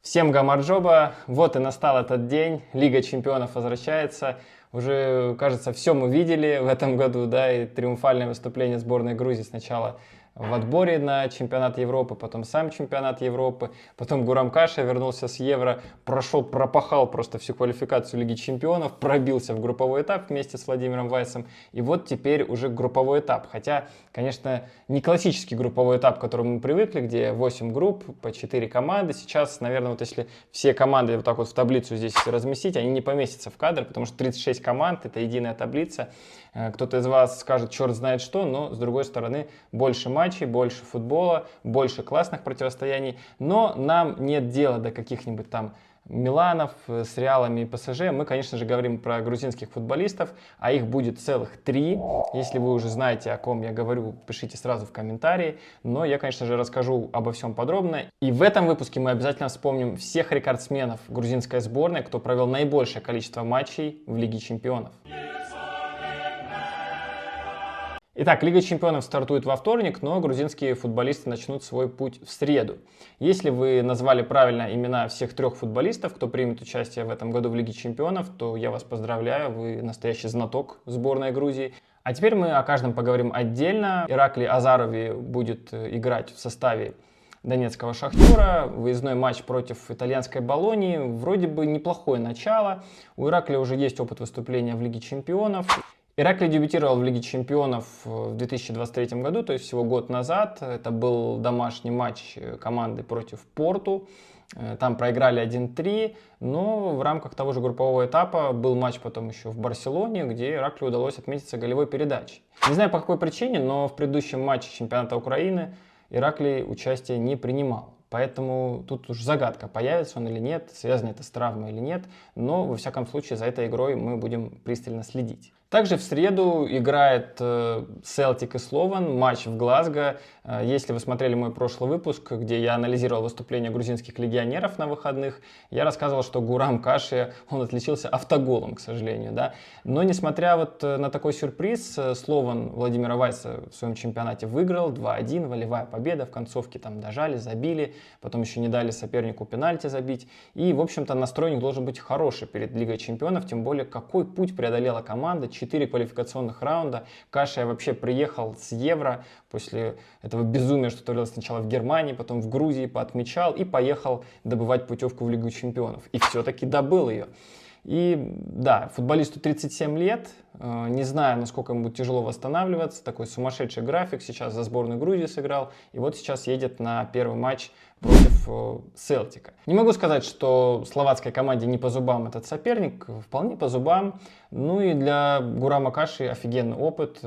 Всем гамарджоба, вот и настал этот день, Лига чемпионов возвращается. Уже, кажется, все мы видели в этом году, да, и триумфальное выступление сборной Грузии сначала в отборе на чемпионат Европы, потом сам чемпионат Европы, потом Гурам Каша вернулся с Евро, пропахал просто всю квалификацию Лиги чемпионов, пробился в групповой этап вместе с Владимиром Вайсом, и вот теперь уже групповой этап. Хотя, конечно, не классический групповой этап, к которому мы привыкли, где 8 групп, по 4 команды. Сейчас, наверное, вот если все команды вот так вот в таблицу здесь разместить, они не поместятся в кадр, потому что 36 команд, это единая таблица. Кто-то из вас скажет, черт знает что, но, с другой стороны, больше матчей, больше футбола, больше классных противостояний. Но нам нет дела до каких-нибудь там Миланов с Реалами и ПСЖ. Мы, конечно же, говорим про грузинских футболистов, а их будет целых 3. Если вы уже знаете, о ком я говорю, пишите сразу в комментарии. Но я, конечно же, расскажу обо всем подробно. И в этом выпуске мы обязательно вспомним всех рекордсменов грузинской сборной, кто провел наибольшее количество матчей в Лиге чемпионов. Итак, Лига чемпионов стартует во вторник, но грузинские футболисты начнут свой путь в среду. Если вы назвали правильно имена всех 3 футболистов, кто примет участие в этом году в Лиге чемпионов, то я вас поздравляю, вы настоящий знаток сборной Грузии. А теперь мы о каждом поговорим отдельно. Ираклий Азарови будет играть в составе Донецкого Шахтера. Выездной матч против итальянской Болонии. Вроде бы неплохое начало. У Ираклия уже есть опыт выступления в Лиге чемпионов. Ираклий дебютировал в Лиге чемпионов в 2023 году, то есть всего год назад. Это был домашний матч команды против Порту. Там проиграли 1-3, но в рамках того же группового этапа был матч потом еще в Барселоне, где Ираклию удалось отметиться голевой передачей. Не знаю по какой причине, но в предыдущем матче чемпионата Украины Ираклий участие не принимал. Поэтому тут уж загадка, появится он или нет, связано это с травмой или нет. Но, во всяком случае, за этой игрой мы будем пристально следить. Также в среду играет Селтик и Слован, матч в Глазго. Если вы смотрели мой прошлый выпуск, где я анализировал выступление грузинских легионеров на выходных, я рассказывал, что Гурам Каши, он отличился автоголом, к сожалению. Да? Но несмотря вот на такой сюрприз, Слован Владимира Вайса в своем чемпионате выиграл 2-1, волевая победа, в концовке там дожали, забили, потом еще не дали сопернику пенальти забить. И, в общем-то, настрой у них должен быть хороший перед Лигой чемпионов, тем более, какой путь преодолела команда, 4 квалификационных раунда. Каша вообще приехал с Евро после этого безумия, что творилось сначала в Германии, потом в Грузии, поотмечал и поехал добывать путевку в Лигу чемпионов. И все-таки добыл ее. И да, футболисту 37 лет, не знаю, насколько ему будет тяжело восстанавливаться, такой сумасшедший график, сейчас за сборную Грузии сыграл, и вот сейчас едет на первый матч против Селтика. Не могу сказать, что словацкой команде не по зубам этот соперник, вполне по зубам, ну и для Гурама Каши офигенный опыт,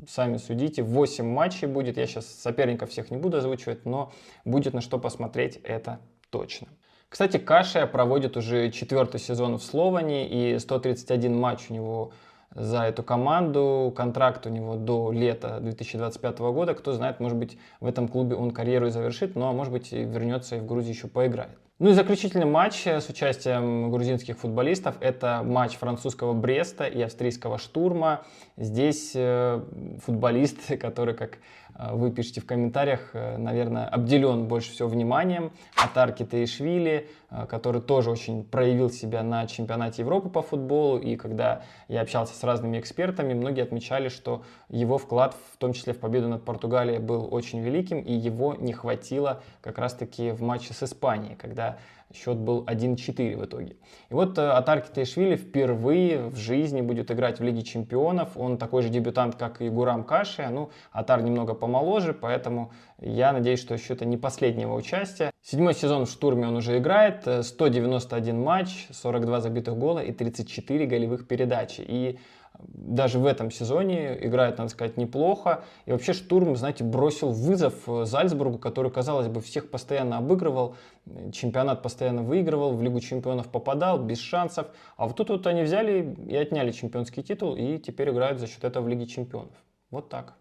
сами судите, 8 матчей будет, я сейчас соперников всех не буду озвучивать, но будет на что посмотреть, это точно. Кстати, Каша проводит уже 4-й сезон в Словане, и 131 матч у него за эту команду. Контракт у него до лета 2025 года. Кто знает, может быть, в этом клубе он карьеру и завершит, но, может быть, вернется и в Грузию еще поиграет. Ну и заключительный матч с участием грузинских футболистов – это матч французского Бреста и австрийского Штурма. Здесь футболист, который, как вы пишете в комментариях, наверное, обделен больше всего вниманием. Атар Китаишвили, который тоже очень проявил себя на чемпионате Европы по футболу. И когда я общался с разными экспертами, многие отмечали, что его вклад, в том числе в победу над Португалией, был очень великим, и его не хватило как раз-таки в матче с Испанией, когда счет был 1-4 в итоге. И вот Атар Китаишвили впервые в жизни будет играть в Лиге чемпионов. Он такой же дебютант, как и Гурам Каши. Ну, Атар немного помоложе, поэтому я надеюсь, что еще это не последнего участия. 7-й сезон в Штурме он уже играет. 191 матч, 42 забитых гола и 34 голевых передачи. И даже в этом сезоне играет, надо сказать, неплохо. И вообще Штурм, знаете, бросил вызов Зальцбургу, который, казалось бы, всех постоянно обыгрывал, чемпионат постоянно выигрывал, в Лигу чемпионов попадал, без шансов. А вот тут вот они взяли и отняли чемпионский титул, и теперь играют за счет этого в Лиге чемпионов. Вот так.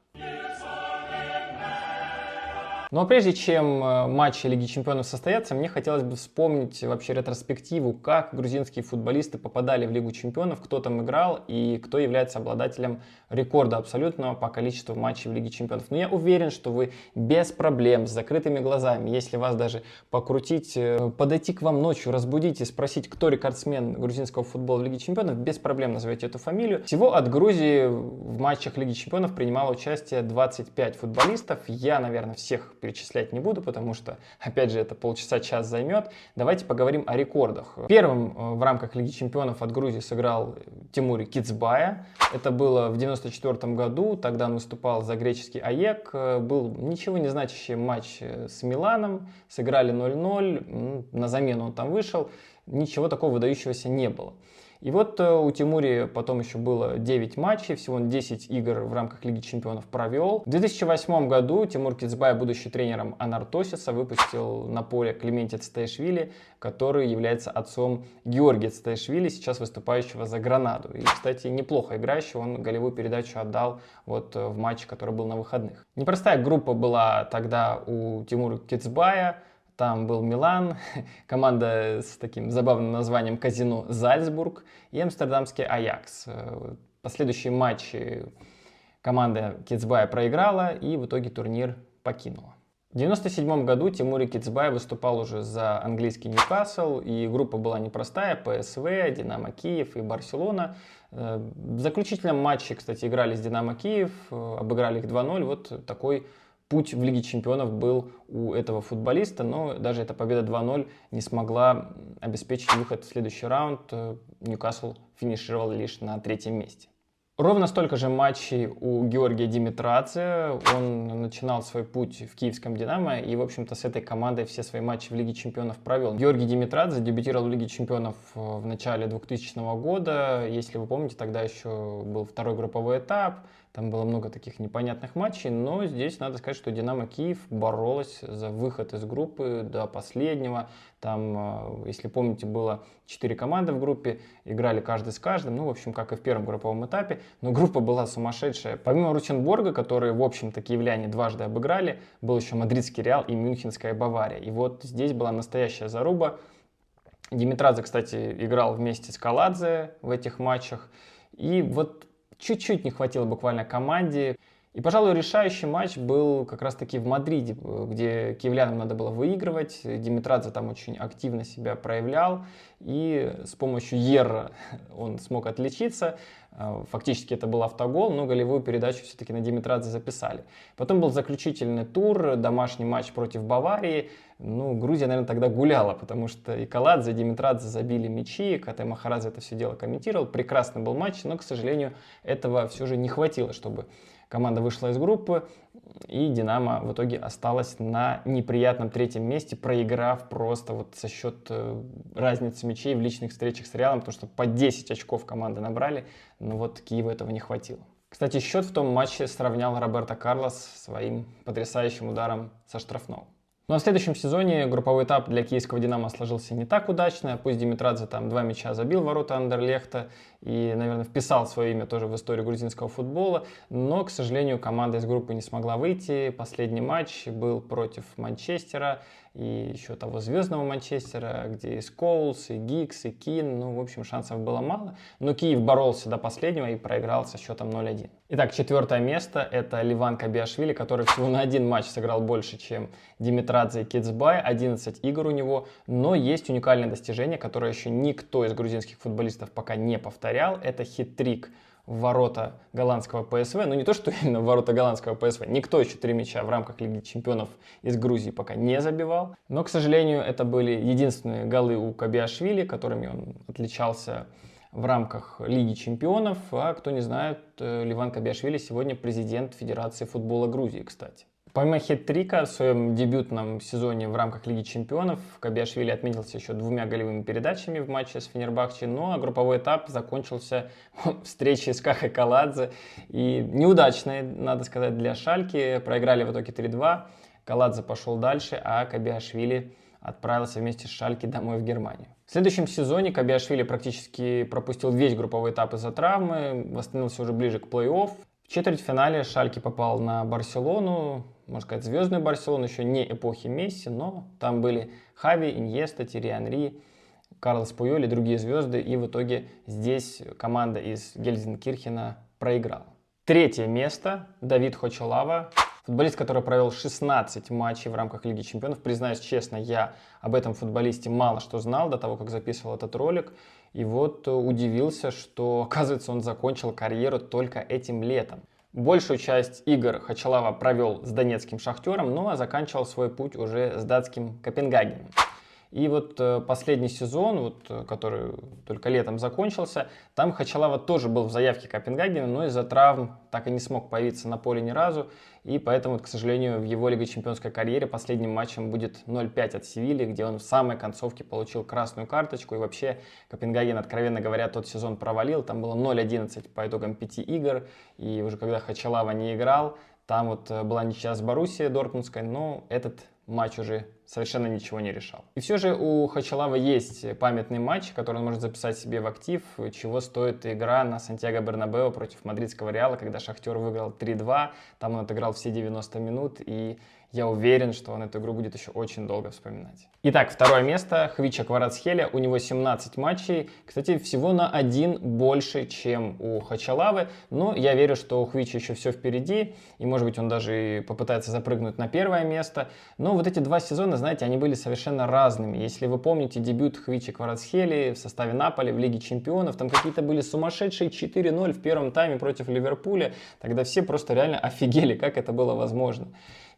Но прежде чем матчи Лиги Чемпионов состоятся, мне хотелось бы вспомнить вообще ретроспективу, как грузинские футболисты попадали в Лигу Чемпионов, кто там играл и кто является обладателем рекорда абсолютного по количеству матчей в Лиге Чемпионов. Но я уверен, что вы без проблем, с закрытыми глазами, если вас даже покрутить, подойти к вам ночью, разбудить и спросить, кто рекордсмен грузинского футбола в Лиге Чемпионов, без проблем назовете эту фамилию. Всего от Грузии в матчах Лиги Чемпионов принимало участие 25 футболистов. Я, наверное, всех перечислять не буду, потому что, опять же, это полчаса-час займет. Давайте поговорим о рекордах. Первым в рамках Лиги Чемпионов от Грузии сыграл Тимур Кицбая. Это было в 1994 году. Тогда он выступал за греческий АЕК. Был ничего не значащий матч с Миланом. Сыграли 0-0. На замену он там вышел. Ничего такого выдающегося не было. И вот у Тимури потом еще было 9 матчей, всего он 10 игр в рамках Лиги Чемпионов провел. В 2008 году Тимур Кицбай, будучи тренером Анартосиса, выпустил на поле Клементи Цитаишвили, который является отцом Георгия Цитаишвили, сейчас выступающего за Гранаду. И, кстати, неплохо играющий, он голевую передачу отдал вот в матче, который был на выходных. Непростая группа была тогда у Тимура Кицбая. Там был Милан, команда с таким забавным названием Казино Зальцбург и амстердамский Аякс. Последующие матчи команда Кицбая проиграла и в итоге турнир покинула. В 1997 году Тимур Кицбай выступал уже за английский Ньюкасл, и группа была непростая: ПСВ, Динамо Киев и Барселона. В заключительном матче, кстати, играли с Динамо Киев, обыграли их 2-0. Вот такой путь в Лиге Чемпионов был у этого футболиста, но даже эта победа 2-0 не смогла обеспечить выход в следующий раунд. Ньюкасл финишировал лишь на 3-м месте. Ровно столько же матчей у Георгия Димитрадзе. Он начинал свой путь в киевском «Динамо» и, в общем-то, с этой командой все свои матчи в Лиге Чемпионов провел. Георгий Димитрадзе дебютировал в Лиге Чемпионов в начале 2000 года. Если вы помните, тогда еще был второй групповой этап. Там было много таких непонятных матчей, но здесь надо сказать, что «Динамо Киев» боролась за выход из группы до последнего. Там, если помните, было 4 команды в группе, играли каждый с каждым, ну, в общем, как и в первом групповом этапе, но группа была сумасшедшая. Помимо Ротенбурга, которые, в общем-то, киевляне дважды обыграли, был еще Мадридский Реал и Мюнхенская Бавария. И вот здесь была настоящая заруба. Димитрадзе, кстати, играл вместе с Каладзе в этих матчах. И вот чуть-чуть не хватило буквально команде. И, пожалуй, решающий матч был как раз-таки в Мадриде, где киевлянам надо было выигрывать. Димитрадзе там очень активно себя проявлял. И с помощью Ерра он смог отличиться. Фактически это был автогол, но голевую передачу все-таки на Димитрадзе записали. Потом был заключительный тур, домашний матч против Баварии. Ну, Грузия, наверное, тогда гуляла, потому что и Каладзе, и Димитрадзе забили мячи, Катай Махарадзе это все дело комментировал. Прекрасный был матч, но, к сожалению, этого все же не хватило, чтобы команда вышла из группы, и «Динамо» в итоге осталась на неприятном 3-м месте, проиграв просто вот за счет разницы мячей в личных встречах с Реалом, потому что по 10 очков команды набрали, но вот Киеву этого не хватило. Кстати, счет в том матче сравнял Роберто Карлос своим потрясающим ударом со штрафного. Ну а в следующем сезоне групповой этап для киевского «Динамо» сложился не так удачно. Пусть Димитрадзе там 2 мяча забил в ворота Андерлехта и, наверное, вписал свое имя тоже в историю грузинского футбола, но, к сожалению, команда из группы не смогла выйти. Последний матч был против Манчестера и еще того звездного Манчестера, где и Скоулс, и Гиггс, и Кин. Ну, в общем, шансов было мало. Но Киев боролся до последнего и проиграл со счетом 0-1. Итак, 4-е место — это Ливан Кабиашвили, который всего на 1 матч сыграл больше, чем Димитрадзе и Кицбай. 11 игр у него. Но есть уникальное достижение, которое еще никто из грузинских футболистов пока не повторял. Это хит-трик в ворота голландского ПСВ. Ну, не то, что именно в ворота голландского ПСВ. Никто еще 3 мяча в рамках Лиги Чемпионов из Грузии пока не забивал. Но, к сожалению, это были единственные голы у Кабиашвили, которыми он отличался в рамках Лиги Чемпионов. А кто не знает, Ливан Кабиашвили сегодня президент Федерации футбола Грузии, кстати. Помимо хет-трика в своем дебютном сезоне в рамках Лиги Чемпионов Кабиашвили отметился еще 2 голевыми передачами в матче с Фенербахче, но групповой этап закончился встречей с Кахой Каладзе. И неудачной, надо сказать, для Шальки. Проиграли в итоге 3-2. Каладзе пошел дальше, а Кабиашвили отправился вместе с Шальки домой в Германию. В следующем сезоне Кабиашвили практически пропустил весь групповой этап из-за травмы, восстановился уже ближе к плей-офф. В четвертьфинале Шальке попал на Барселону, можно сказать, звездную Барселону, еще не эпохи Месси, но там были Хави, Иньеста, Тьерри Анри, Карлос Пуйоль и другие звезды, и в итоге здесь команда из Гельзенкирхена проиграла. Третье место – Давид Хочалава, футболист, который провел 16 матчей в рамках Лиги Чемпионов. Признаюсь честно, я об этом футболисте мало что знал до того, как записывал этот ролик. И вот удивился, что, оказывается, он закончил карьеру только этим летом. Большую часть игр Хочалава провел с донецким Шахтером, ну а заканчивал свой путь уже с датским Копенгагеном. И вот последний сезон, который только летом закончился, там Хочалава тоже был в заявке Копенгагена, но из-за травм так и не смог появиться на поле ни разу. И поэтому, к сожалению, в его Лиге Чемпионской карьере последним матчем будет 0-5 от Севильи, где он в самой концовке получил красную карточку. И вообще Копенгаген, откровенно говоря, тот сезон провалил. Там было 0-11 по итогам 5 игр. И уже когда Хочалава не играл, там вот была ничья с Боруссией Дортмундской, но этот матч уже совершенно ничего не решал. И все же у Хочалава есть памятный матч, который он может записать себе в актив, чего стоит игра на Сантьяго Бернабеу против мадридского Реала, когда Шахтер выиграл 3-2, там он отыграл все 90 минут, и я уверен, что он эту игру будет еще очень долго вспоминать. Итак, второе место. Хвича Кварацхелия. У него 17 матчей. Кстати, всего на один больше, чем у Хочалавы. Но я верю, что у Хвича еще все впереди. И, может быть, он даже и попытается запрыгнуть на первое место. Но вот эти два сезона, знаете, они были совершенно разными. Если вы помните дебют Хвичи Кварацхелии в составе Наполи в Лиге Чемпионов, там какие-то были сумасшедшие 4-0 в первом тайме против Ливерпуля. Тогда все просто реально офигели, как это было возможно.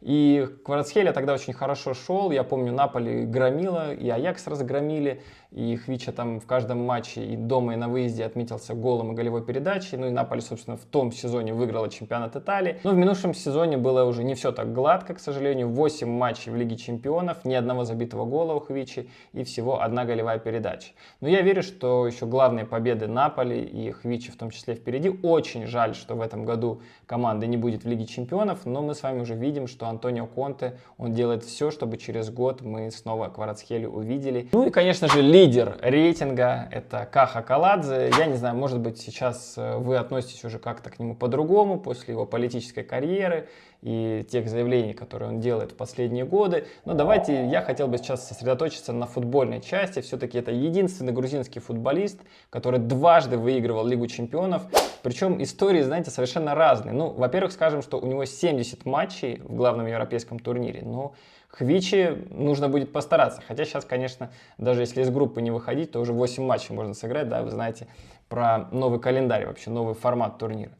И Кварацхелия тогда очень хорошо шел. Я помню, Наполи громила, и Аякс разгромили. И Хвича там в каждом матче и дома, и на выезде отметился голом и голевой передачей. Ну и Наполи, собственно, в том сезоне выиграла чемпионат Италии. Но в минувшем сезоне было уже не все так гладко, к сожалению. 8 матчей в Лиге Чемпионов, ни одного забитого гола у Хвичи и всего одна голевая передача. Но я верю, что еще главные победы Наполи и Хвичи в том числе впереди. Очень жаль, что в этом году команды не будет в Лиге Чемпионов, но мы с вами уже видим, что Антонио Конте, он делает все, чтобы через год мы снова Кварацхелию увидели. Ну и, конечно же, лидер рейтинга — это Каха Каладзе. Я не знаю, может быть, сейчас вы относитесь уже как-то к нему по-другому после его политической карьеры и тех заявлений, которые он делает в последние годы. Но давайте, я хотел бы сейчас сосредоточиться на футбольной части. Все-таки это единственный грузинский футболист, который дважды выигрывал Лигу Чемпионов. Причем истории, знаете, совершенно разные. Ну, во-первых, скажем, что у него 70 матчей в главном европейском турнире. Но Хвичи нужно будет постараться. Хотя сейчас, конечно, даже если из группы не выходить, то уже 8 матчей можно сыграть. Да, вы знаете про новый календарь, вообще новый формат турнира.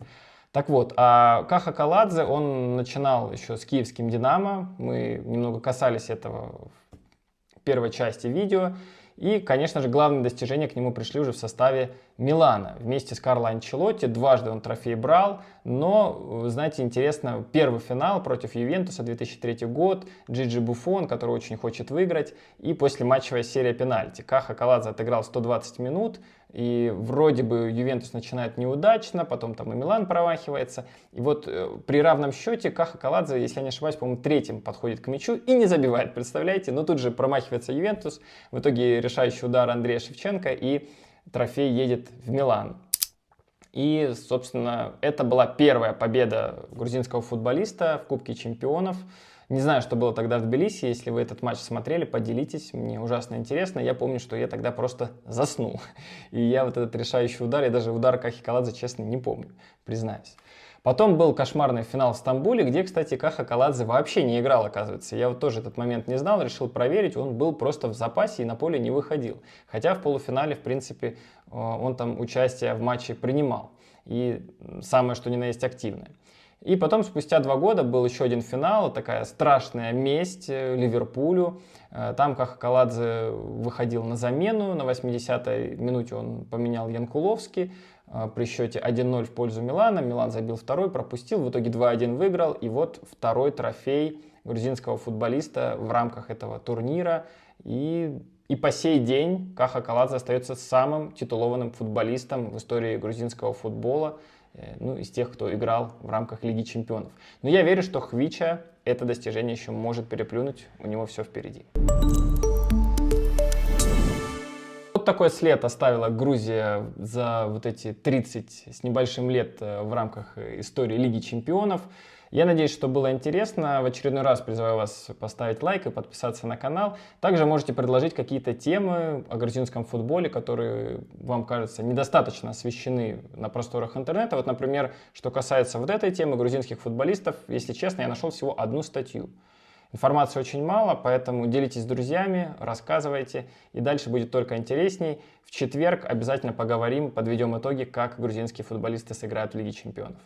Так вот, а Каха Каладзе, он начинал еще с киевским «Динамо». Мы немного касались этого в первой части видео. И, конечно же, главные достижения к нему пришли уже в составе Милана. Вместе с Карло Анчелотти дважды он трофей брал, но, знаете, интересно, первый финал против Ювентуса, 2003 год, Джиджи Буффон, который очень хочет выиграть, и послематчевая серия пенальти. Каха Каладзе отыграл 120 минут, и вроде бы Ювентус начинает неудачно, потом там и Милан промахивается. И вот при равном счете Каха Каладзе, если я не ошибаюсь, по-моему, третьим подходит к мячу и не забивает, представляете? Но тут же промахивается Ювентус, в итоге решающий удар Андрея Шевченко, и трофей едет в Милан. И, собственно, это была первая победа грузинского футболиста в Кубке Чемпионов. Не знаю, что было тогда в Тбилиси. Если вы этот матч смотрели, поделитесь. Мне ужасно интересно. Я помню, что я тогда просто заснул. И я вот этот решающий удар, я даже удар Кахи Каладзе, честно, не помню, признаюсь. Потом был кошмарный финал в Стамбуле, где, кстати, Каха Каладзе вообще не играл, оказывается. Я вот тоже этот момент не знал, решил проверить. Он был просто в запасе и на поле не выходил. Хотя в полуфинале, в принципе, он там участие в матче принимал. И самое, что ни на есть, активное. И потом, спустя 2 года, был еще один финал, такая страшная месть Ливерпулю. Там Каха Каладзе выходил на замену, на 80-й минуте он поменял Янкуловски. При счете 1-0 в пользу Милана. Милан забил второй, пропустил, в итоге 2-1 выиграл. И вот второй трофей грузинского футболиста в рамках этого турнира. И по сей день Каха Каладзе остается самым титулованным футболистом в истории грузинского футбола. Ну, из тех, кто играл в рамках Лиги Чемпионов. Но я верю, что Хвича это достижение еще может переплюнуть, у него все впереди. Вот такой след оставила Грузия за вот эти 30 с небольшим лет в рамках истории Лиги Чемпионов. Я надеюсь, что было интересно. В очередной раз призываю вас поставить лайк и подписаться на канал. Также можете предложить какие-то темы о грузинском футболе, которые вам кажутся недостаточно освещены на просторах интернета. Вот, например, что касается вот этой темы грузинских футболистов, если честно, я нашел всего одну статью. Информации очень мало, поэтому делитесь с друзьями, рассказывайте, и дальше будет только интересней. В четверг обязательно поговорим, подведем итоги, как грузинские футболисты сыграют в Лиге чемпионов.